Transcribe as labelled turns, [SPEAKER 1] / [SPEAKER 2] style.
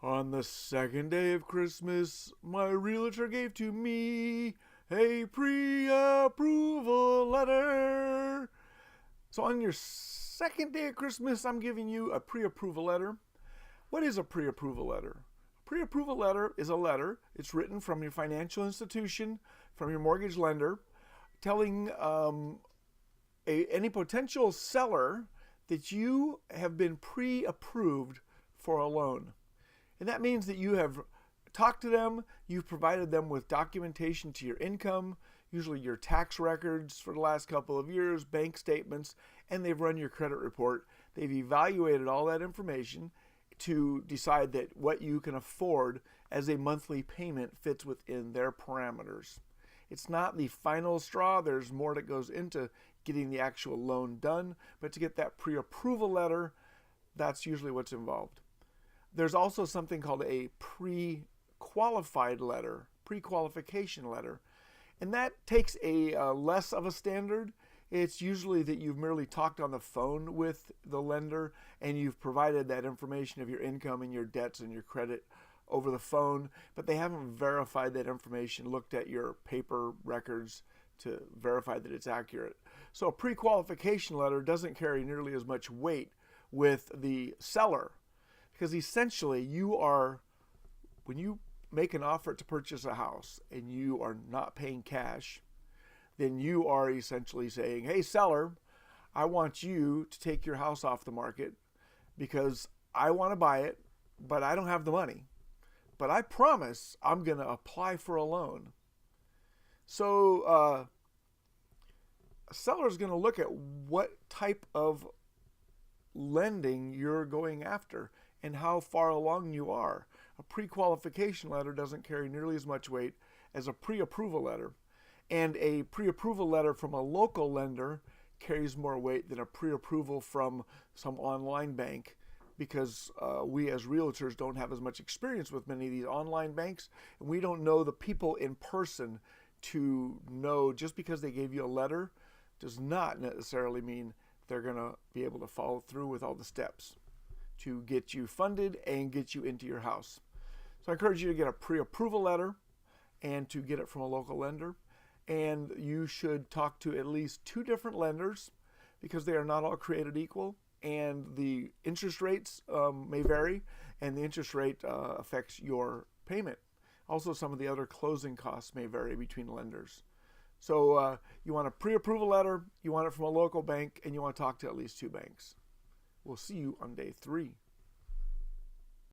[SPEAKER 1] On the second day of Christmas, my realtor gave to me a pre-approval letter. So on your second day of Christmas, I'm giving you a pre-approval letter. What is a pre-approval letter? A pre-approval letter is a letter. It's written from your financial institution, from your mortgage lender, telling any potential seller that you have been pre-approved for a loan. And that means that you have talked to them, you've provided them with documentation to your income, usually your tax records for the last couple of years, bank statements, and they've run your credit report. They've evaluated all that information to decide that what you can afford as a monthly payment fits within their parameters. It's not the final straw. There's more that goes into getting the actual loan done, but to get that pre-approval letter, that's usually what's involved. There's also something called a pre-qualified letter, pre-qualification letter, and that takes a less of a standard. It's usually that you've merely talked on the phone with the lender and you've provided that information of your income and your debts and your credit over the phone, but they haven't verified that information, looked at your paper records to verify that it's accurate. So a pre-qualification letter doesn't carry nearly as much weight with the seller, because essentially when you make an offer to purchase a house and you are not paying cash, then you are essentially saying, hey seller, I want you to take your house off the market because I want to buy it, but I don't have the money. But I promise I'm going to apply for a loan. So a seller is going to look at what type of lending you're going after and how far along you are. A pre-qualification letter doesn't carry nearly as much weight as a pre-approval letter. And a pre-approval letter from a local lender carries more weight than a pre-approval from some online bank, because we as realtors don't have as much experience with many of these online banks, and we don't know the people in person to know just because they gave you a letter does not necessarily mean they're going to be able to follow through with all the steps to get you funded and get you into your house. So I encourage you to get a pre-approval letter and to get it from a local lender. And you should talk to at least 2 different lenders because they are not all created equal, and the interest rates may vary, and the interest rate affects your payment. Also, some of the other closing costs may vary between lenders. So you want a pre-approval letter, you want it from a local bank, and you want to talk to at least 2 banks. We'll see you on day 3.